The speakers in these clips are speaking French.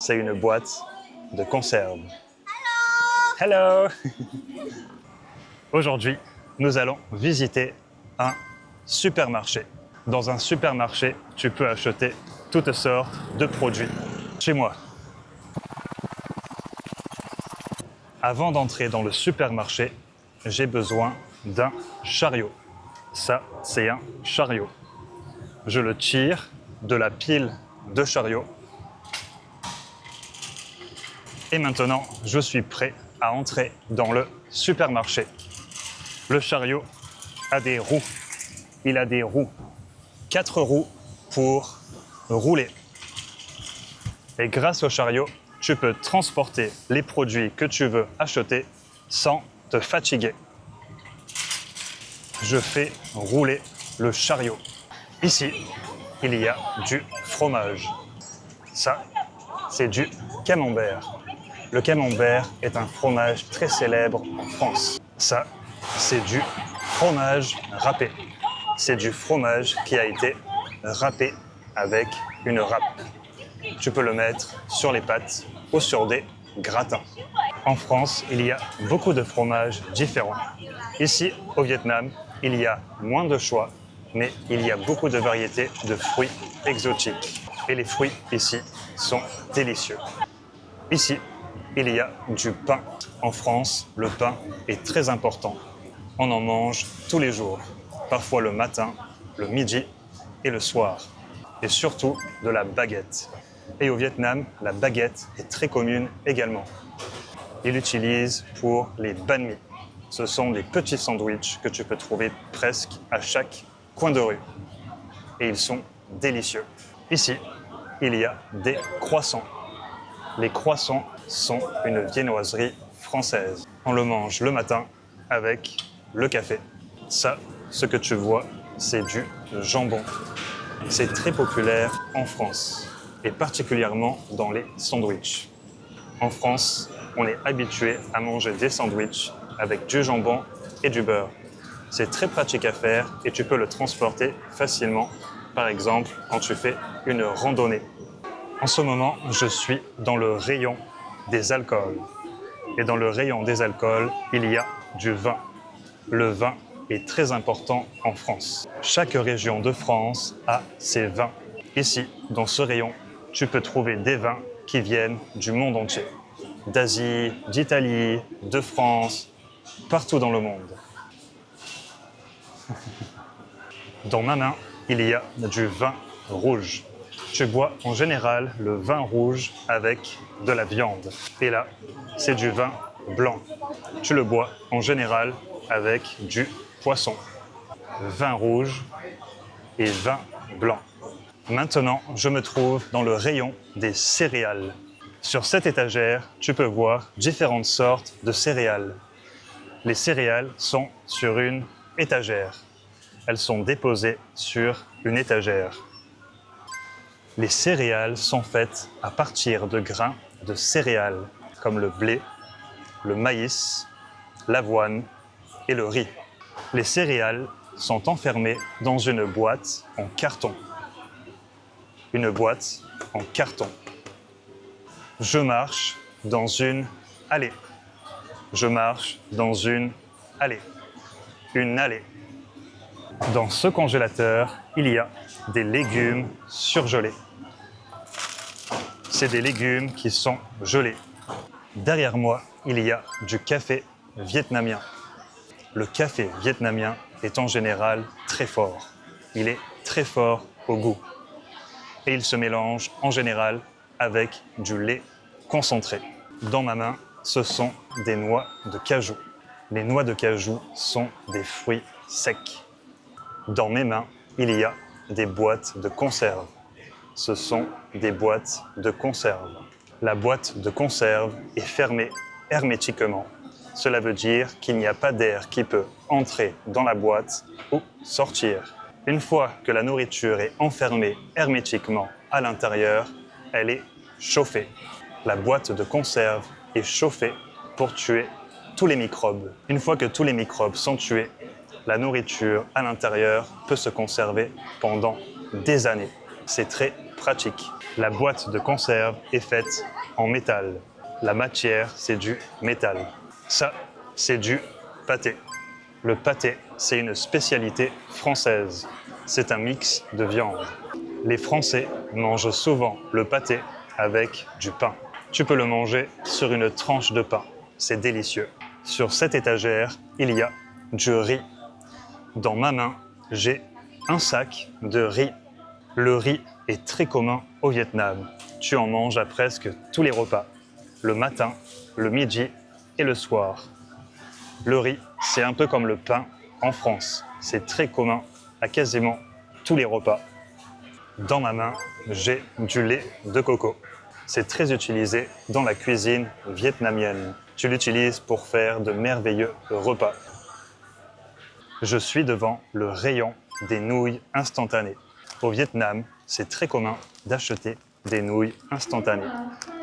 c'est une boîte de conserve. Hello! Aujourd'hui, nous allons visiter un supermarché. Dans un supermarché, tu peux acheter toutes sortes de produits. Chez moi. Avant d'entrer dans le supermarché, j'ai besoin d'un chariot. Ça, c'est un chariot. Je le tire de la pile de chariots. Et maintenant, je suis prêt à entrer dans le supermarché. Le chariot a des roues. Il a des roues. 4 roues pour rouler. Et grâce au chariot, tu peux transporter les produits que tu veux acheter sans te fatiguer. Je fais rouler le chariot. Ici, il y a du fromage. Ça, c'est du camembert. Le camembert est un fromage très célèbre en France. Ça, c'est du fromage râpé. C'est du fromage qui a été râpé avec une râpe. Tu peux le mettre sur les pâtes ou sur des gratins. En France, il y a beaucoup de fromages différents. Ici, au Vietnam, il y a moins de choix, mais il y a beaucoup de variétés de fruits exotiques. Et les fruits ici sont délicieux. Ici, il y a du pain. En France, le pain est très important. On en mange tous les jours, parfois le matin, le midi et le soir. Et surtout de la baguette. Et au Vietnam, la baguette est très commune également. Ils l'utilisent pour les banh mi. Ce sont des petits sandwichs que tu peux trouver presque à chaque coin de rue. Et ils sont délicieux. Ici, il y a des croissants. Les croissants sont une viennoiserie française. On le mange le matin avec le café. Ça, ce que tu vois, c'est du jambon. C'est très populaire en France, et particulièrement dans les sandwichs. En France, on est habitué à manger des sandwichs avec du jambon et du beurre. C'est très pratique à faire et tu peux le transporter facilement, par exemple quand tu fais une randonnée. En ce moment, je suis dans le rayon des alcools. Et dans le rayon des alcools, il y a du vin. Le vin est très important en France. Chaque région de France a ses vins. Ici, dans ce rayon, tu peux trouver des vins qui viennent du monde entier. D'Asie, d'Italie, de France, partout dans le monde. Dans ma main, il y a du vin rouge. Tu bois en général le vin rouge avec de la viande. Et là, c'est du vin blanc. Tu le bois en général avec du poisson. Vin rouge et vin blanc. Maintenant, je me trouve dans le rayon des céréales. Sur cette étagère, tu peux voir différentes sortes de céréales. Les céréales sont sur une étagère. Elles sont déposées sur une étagère. Les céréales sont faites à partir de grains de céréales, comme le blé, le maïs, l'avoine et le riz. Les céréales sont enfermées dans une boîte en carton. Une boîte en carton. Je marche dans une allée. Je marche dans une allée. Une allée. Dans ce congélateur, il y a des légumes surgelés. C'est des légumes qui sont gelés. Derrière moi, il y a du café vietnamien. Le café vietnamien est en général très fort. Il est très fort au goût. Et il se mélange en général avec du lait concentré. Dans ma main, ce sont des noix de cajou. Les noix de cajou sont des fruits secs. Dans mes mains, il y a des boîtes de conserve. Ce sont des boîtes de conserve. La boîte de conserve est fermée hermétiquement. Cela veut dire qu'il n'y a pas d'air qui peut entrer dans la boîte ou sortir. Une fois que la nourriture est enfermée hermétiquement à l'intérieur, elle est chauffée. La boîte de conserve est chauffée pour tuer tous les microbes. Une fois que tous les microbes sont tués, la nourriture à l'intérieur peut se conserver pendant des années. C'est très pratique. La boîte de conserve est faite en métal. La matière, c'est du métal. Ça, c'est du pâté. Le pâté, c'est une spécialité française. C'est un mix de viande. Les Français mangent souvent le pâté avec du pain. Tu peux le manger sur une tranche de pain. C'est délicieux. Sur cette étagère, il y a du riz. Dans ma main, j'ai un sac de riz. Le riz est très commun au Vietnam. Tu en manges à presque tous les repas. Le matin, le midi et le soir. Le riz, c'est un peu comme le pain en France. C'est très commun à quasiment tous les repas. Dans ma main, j'ai du lait de coco. C'est très utilisé dans la cuisine vietnamienne. Tu l'utilises pour faire de merveilleux repas. Je suis devant le rayon des nouilles instantanées. Au Vietnam, c'est très commun d'acheter des nouilles instantanées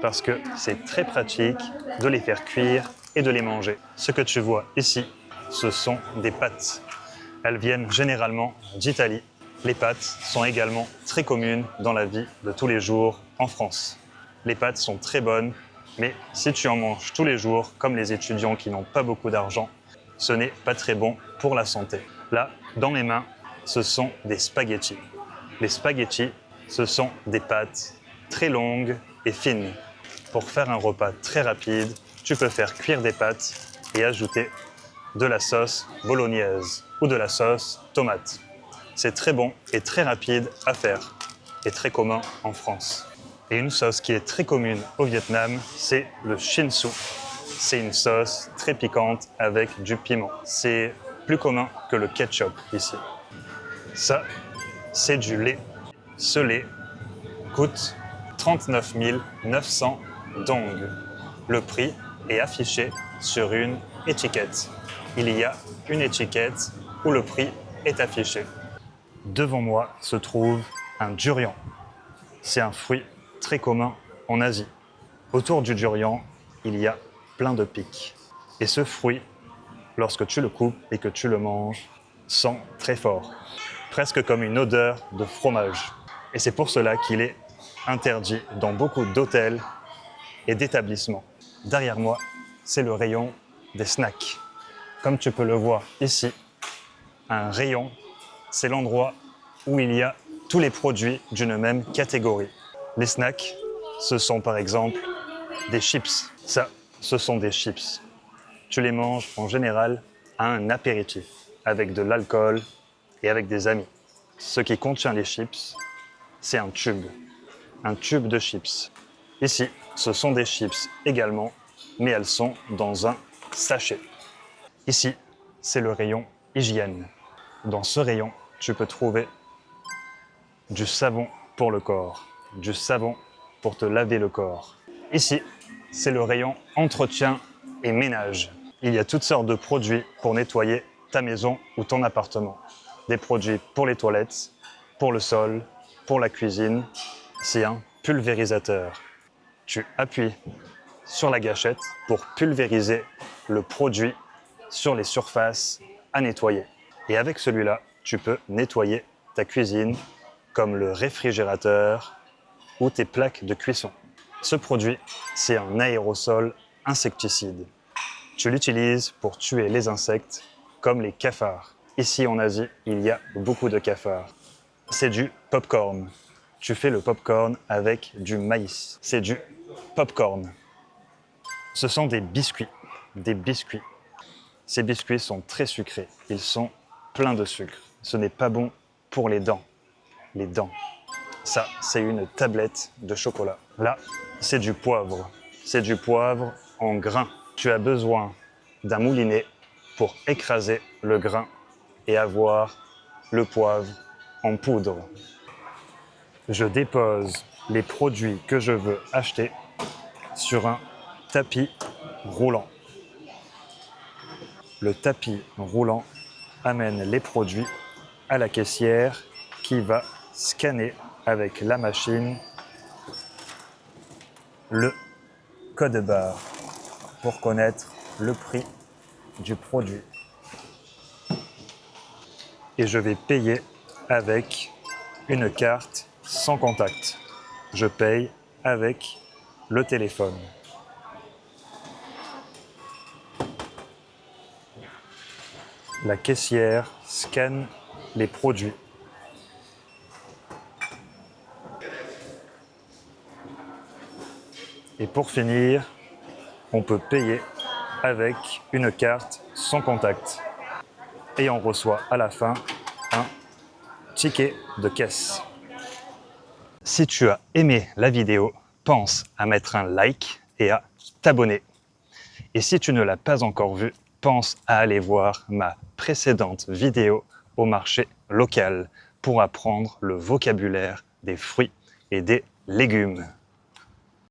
parce que c'est très pratique de les faire cuire et de les manger. Ce que tu vois ici, ce sont des pâtes. Elles viennent généralement d'Italie. Les pâtes sont également très communes dans la vie de tous les jours en France. Les pâtes sont très bonnes, mais si tu en manges tous les jours, comme les étudiants qui n'ont pas beaucoup d'argent, ce n'est pas très bon pour la santé. Là, dans mes mains, ce sont des spaghettis. Les spaghettis, ce sont des pâtes très longues et fines. Pour faire un repas très rapide, tu peux faire cuire des pâtes et ajouter de la sauce bolognaise ou de la sauce tomate. C'est très bon et très rapide à faire et très commun en France. Et une sauce qui est très commune au Vietnam, c'est le shin su. C'est une sauce très piquante avec du piment. C'est plus commun que le ketchup ici. Ça, c'est du lait. Ce lait coûte 39 900 dong. Le prix est affiché sur une étiquette. Il y a une étiquette où le prix est affiché. Devant moi se trouve un durian. C'est un fruit très commun en Asie. Autour du durian, il y a plein de pics. Et ce fruit, lorsque tu le coupes et que tu le manges, sent très fort, presque comme une odeur de fromage. Et c'est pour cela qu'il est interdit dans beaucoup d'hôtels et d'établissements. Derrière moi, c'est le rayon des snacks. Comme tu peux le voir ici, un rayon, c'est l'endroit où il y a tous les produits d'une même catégorie. Les snacks, ce sont par exemple des chips. Ça, ce sont des chips. Tu les manges en général à un apéritif, avec de l'alcool et avec des amis. Ce qui contient les chips, c'est un tube de chips. Ici, ce sont des chips également, mais elles sont dans un sachet. Ici, c'est le rayon hygiène. Dans ce rayon, tu peux trouver du savon pour le corps, du savon pour te laver le corps. Ici, c'est le rayon entretien et ménage. Il y a toutes sortes de produits pour nettoyer ta maison ou ton appartement. Des produits pour les toilettes, pour le sol, pour la cuisine. C'est un pulvérisateur. Tu appuies sur la gâchette pour pulvériser le produit sur les surfaces à nettoyer. Et avec celui-là, tu peux nettoyer ta cuisine comme le réfrigérateur ou tes plaques de cuisson. Ce produit, c'est un aérosol insecticide. Tu l'utilises pour tuer les insectes comme les cafards. Ici en Asie, il y a beaucoup de cafards. C'est du popcorn. Tu fais le popcorn avec du maïs. C'est du popcorn. Ce sont des biscuits. Des biscuits. Ces biscuits sont très sucrés. Ils sont pleins de sucre. Ce n'est pas bon pour les dents. Les dents. Ça, c'est une tablette de chocolat. Là, c'est du poivre. C'est du poivre en grains. Tu as besoin d'un moulinet pour écraser le grain et avoir le poivre en poudre. Je dépose les produits que je veux acheter sur un tapis roulant. Le tapis roulant amène les produits à la caissière qui va scanner avec la machine le code barre pour connaître le prix du produit. Et je vais payer avec une carte sans contact. je paye avec le téléphone. La caissière scanne les produits. Et pour finir, on peut payer avec une carte sans contact. Et on reçoit à la fin un ticket de caisse. Si tu as aimé la vidéo, pense à mettre un like et à t'abonner. Et si tu ne l'as pas encore vue, pense à aller voir ma précédente vidéo au marché local pour apprendre le vocabulaire des fruits et des légumes.